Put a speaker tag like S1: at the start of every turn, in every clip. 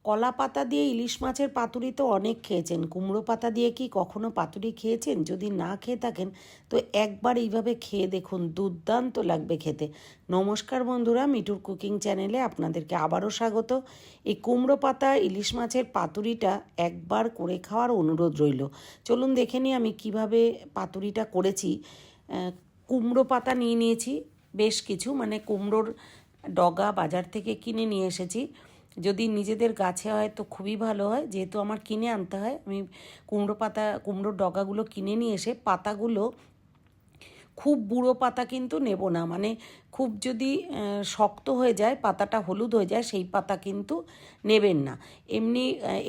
S1: কলা পাতা দিয়ে ইলিশ মাছের পাতুরি তো অনেক খেয়েছেন, কুমড়ো পাতা দিয়ে কি কখনো পাতুরি খেয়েছেন? যদি না খেয়ে থাকেন তো একবার এইভাবে খেয়ে দেখুন, দুর্দান্ত লাগবে খেতে। নমস্কার বন্ধুরা, মিঠুর কুকিং চ্যানেলে আপনাদেরকে আবারও স্বাগত। এই কুমড়ো পাতা ইলিশ মাছের পাতুরিটা একবার করে খাওয়ার অনুরোধ রইল। চলুন দেখে নিই আমি কিভাবে পাতুরিটা করেছি। কুমড়ো পাতা নিয়ে নিয়েছি বেশ কিছু, মানে কুমড়োর ডগা বাজার থেকে কিনে নিয়ে এসেছি। যদি নিজেদের গাছে হয় তো খুবই ভালো হয়, যেহেতু আমার কিনে আনতে হয়। আমি কুমড়োর ডগাগুলো কিনে নিয়ে এসে পাতাগুলো খুব বুড়ো পাতা কিন্তু নেব না, মানে খুব যদি শক্ত হয়ে যায়, পাতাটা হলুদ হয়ে যায়, সেই পাতা কিন্তু নেবেন না। এমনি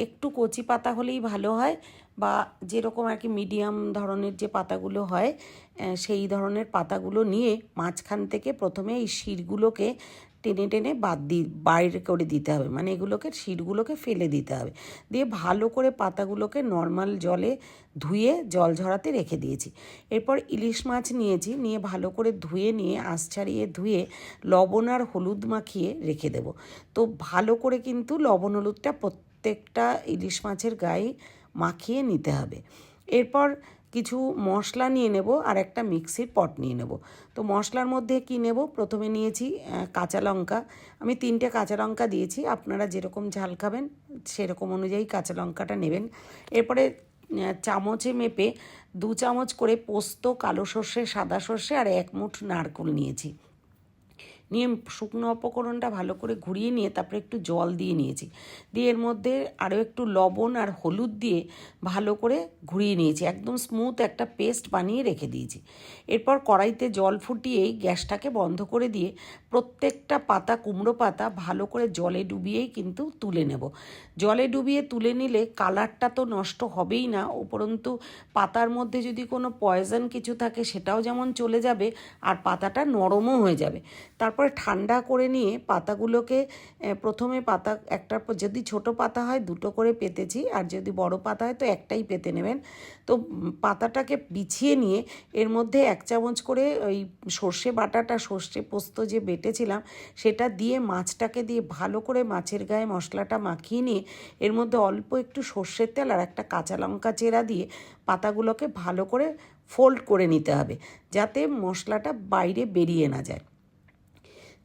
S1: একটু কচি পাতা হলেই ভালো হয়, বা যেরকম আর কি মিডিয়াম ধরনের যে পাতাগুলো হয় সেই ধরনের পাতাগুলো নিয়ে মাঝখান থেকে প্রথমে এই শিরগুলোকে টেনে টেনে বাইরে করে দিতে হবে, মানে এগুলোকে শিরগুলোকে ফেলে দিতে হবে। দিয়ে ভালো করে পাতাগুলোকে নর্মাল জলে ধুয়ে জল ঝরাতে রেখে দিয়েছি। এরপর ইলিশ মাছ নিয়েছি, নিয়ে ভালো করে ধুয়ে নিয়ে আঁশ ছাড়িয়ে ধুয়ে লবণ আর হলুদ মাখিয়ে রেখে দেব। তো ভালো করে কিন্তু লবণ হলুদটা প্রত্যেকটা ইলিশ মাছের গায়ে মাখিয়ে নিতে হবে। এরপর কিছু মশলা নিয়ে নেব আর একটা মিক্সির পট নিয়ে নেব। তো মশলার মধ্যে কি নেব, প্রথমে নিয়েছি কাঁচা লঙ্কা। আমি 3টে কাঁচা লঙ্কা দিয়েছি, আপনারা যেরকম ঝাল খাবেন সেরকম অনুযায়ী কাঁচা লঙ্কাটা নেবেন। এরপরে চামচে মেপে 2 চামচ করে পোস্ত, কালো সর্ষে, সাদা সর্ষে আর 1 মুঠ নারকেল নিয়েছি। নিয়ে শুকনো উপকরণটা ভালো করে ঘুরিয়ে নিয়ে তারপরে একটু জল দিয়ে নিয়েছি। দিয়ে এর মধ্যে আরও একটু লবণ আর হলুদ দিয়ে ভালো করে ঘুরিয়ে নিয়েছি, একদম স্মুথ একটা পেস্ট বানিয়ে রেখে দিয়েছি। এরপর কড়াইতে জল ফুটিয়েই গ্যাসটাকে বন্ধ করে দিয়ে প্রত্যেকটা পাতা, কুমড়ো পাতা ভালো করে জলে ডুবিয়েই কিন্তু তুলে নেব। জলে ডুবিয়ে তুলে নিলে কালারটা তো নষ্ট হবেই না, উপরন্তু পাতার মধ্যে যদি কোনো পয়জন কিছু থাকে সেটাও যেমন চলে যাবে, আর পাতাটা নরমও হয়ে যাবে। তারপরে ঠান্ডা করে নিয়ে পাতাগুলোকে প্রথমে পাতা একটা, যদি ছোট পাতা হয় 2টো করে পেতেছি, আর যদি বড় পাতা হয় তো একটাই পেতে নেবেন। তো পাতাটাকে বিছিয়ে নিয়ে এর মধ্যে 1 চামচ করে ওই সর্ষে বাটাটা, সর্ষে পোস্ত যে বেটেছিলাম সেটা দিয়ে মাছটাকে দিয়ে ভালো করে মাছের গায়ে মশলাটা মাখিয়ে নিয়ে এর মধ্যে অল্প একটু সর্ষের তেল আর একটা কাঁচা লঙ্কা চেরা দিয়ে পাতাগুলোকে ভালো করে ফোল্ড করে নিতে হবে, যাতে মশলাটা বাইরে বেরিয়ে না যায়।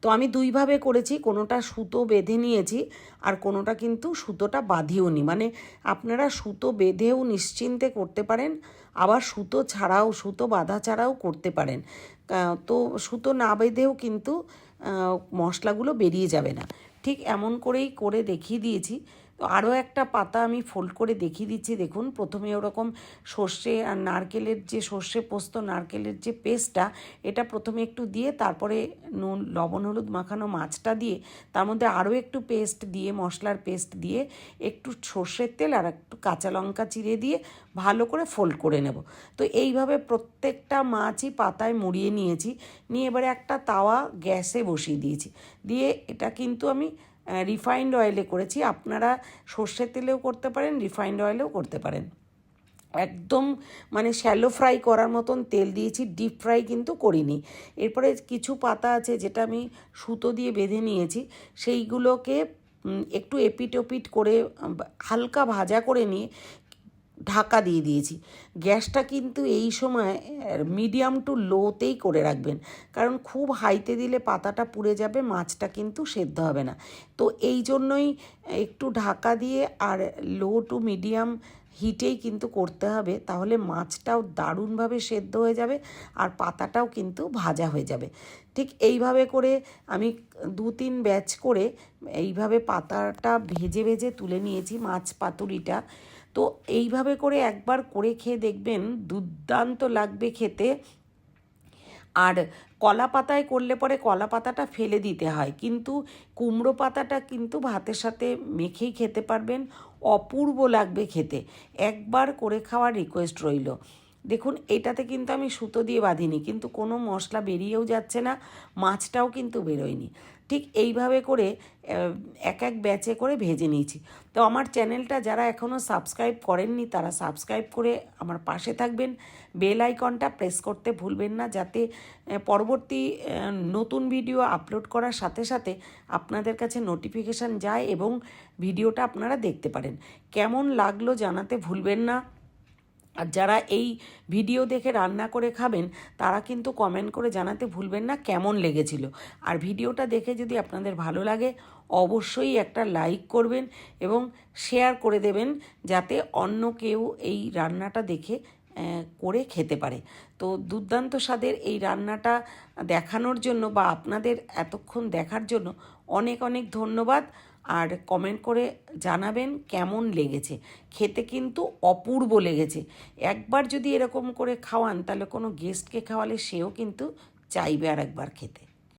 S1: তো আমি 2ভাবে করেছি, কোনোটা সুতো বেঁধে নিয়েছি আর কোনোটা কিন্তু সুতোটা বাঁধিও নি, মানে আপনারা সুতো বেঁধেও নিশ্চিন্তে করতে পারেন, আবার সুতো ছাড়াও, সুতো বাঁধা ছাড়াও করতে পারেন। তো সুতো না বেঁধেও কিন্তু মশলাগুলো বেরিয়ে যাবে না। ঠিক এমন করেই করে দেখিয়ে দিয়েছি। তো আরও একটা পাতা আমি ফোল্ড করে দেখিয়ে দিচ্ছি, দেখুন। প্রথমে ওরকম সর্ষে আর নারকেলের যে সর্ষে পোস্ত নারকেলের যে পেস্টটা, এটা প্রথমে একটু দিয়ে তারপরে নুন লবণ হলুদ মাখানো মাছটা দিয়ে তার মধ্যে আরও একটু পেস্ট দিয়ে, মশলার পেস্ট দিয়ে, একটু সর্ষের তেল আর একটু কাঁচা লঙ্কা চিড়ে দিয়ে ভালো করে ফোল্ড করে নেব। তো এইভাবে প্রত্যেকটা মাছই পাতায় মুড়িয়ে নিয়েছি। নিয়ে এবারে একটা তাওয়া গ্যাসে বসিয়ে দিয়েছি। দিয়ে এটা কিন্তু আমি রিফাইন্ড অয়েলে করেছি, আপনারা সর্ষের তেলেও করতে পারেন, রিফাইন্ড অয়েলেও করতে পারেন। একদম মানে শ্যালো ফ্রাই করার মতন তেল দিয়েছি, ডিপ ফ্রাই কিন্তু করিনি। এরপরে কিছু পাতা আছে যেটা আমি সুতো দিয়ে বেঁধে নিয়েছি, সেইগুলোকে একটু এপিট ওপিট করে হালকা ভাজা করে নিয়ে ঢাকা দিয়ে দিয়েছি। গ্যাসটা কিন্তু এই সময় মিডিয়াম টু লোতেই করে রাখবেন, কারণ খুব হাইতে দিলে পাতাটা পুড়ে যাবে, মাছটা কিন্তু সেদ্ধ হবে না। তো এই জন্যই একটু ঢাকা দিয়ে আর লো টু মিডিয়াম হিটেই কিন্তু করতে হবে, তাহলে মাছটাও দারুণভাবে সেদ্ধ হয়ে যাবে আর পাতাটাও কিন্তু ভাজা হয়ে যাবে। ঠিক এইভাবে করে আমি 2-3 ব্যাচ করে এইভাবে পাতাটা ভেজে ভেজে তুলে নিয়েছি মাছ পাতুরিটা। তো এইভাবে করে একবার করে খেয়ে দেখবেন, দুর্দান্ত লাগবে খেতে। আর কলা পাতায় করলে পরে কলা পাতাটা ফেলে দিতে হয়, কিন্তু কুমড়ো পাতাটা কিন্তু ভাতের সাথে মেখেই খেতে পারবেন, অপূর্ব লাগবে খেতে। একবার করে খাওয়ার রিকোয়েস্ট রইল। দেখুন, এটাতে কিন্তু আমি সুতো দিয়ে বাঁধিনি, কিন্তু কোনো মশলা বেরিয়েও যাচ্ছে না, মাছটাও কিন্তু বেরোয়নি। ঠিক এইভাবে করে এক এক ব্যাচে করে ভেজে নিয়েছি। তো আমার চ্যানেলটা যারা এখনও সাবস্ক্রাইব করেননি তারা সাবস্ক্রাইব করে আমার পাশে থাকবেন, বেল আইকনটা প্রেস করতে ভুলবেন না, যাতে পরবর্তী নতুন ভিডিও আপলোড করার সাথে সাথে আপনাদের কাছে নোটিফিকেশান যায় এবং ভিডিওটা আপনারা দেখতে পারেন। কেমন লাগলো জানাতে ভুলবেন না। আর যারা এই ভিডিও দেখে রান্না করে খাবেন তারা কিন্তু কমেন্ট করে জানাতে ভুলবেন না কেমন লেগেছিল। আর ভিডিওটা দেখে যদি আপনাদের ভালো লাগে অবশ্যই একটা লাইক করবেন এবং শেয়ার করে দেবেন, যাতে অন্য কেউ এই রান্নাটা দেখে করে খেতে পারে। তো দুর্দান্ত স্বাদের এই রান্নাটা দেখানোর জন্য বা আপনাদের এতক্ষণ দেখার জন্য অনেক অনেক ধন্যবাদ। আর কমেন্ট করে জানাবেন কেমন লেগেছে। খেতে কিন্তু অপূর্ব লেগেছে। একবার যদি এরকম করে খাওয়ান তাহলে কোনো গেস্টকে খাওয়ালে সেও কিন্তু চাইবে আর একবার খেতে।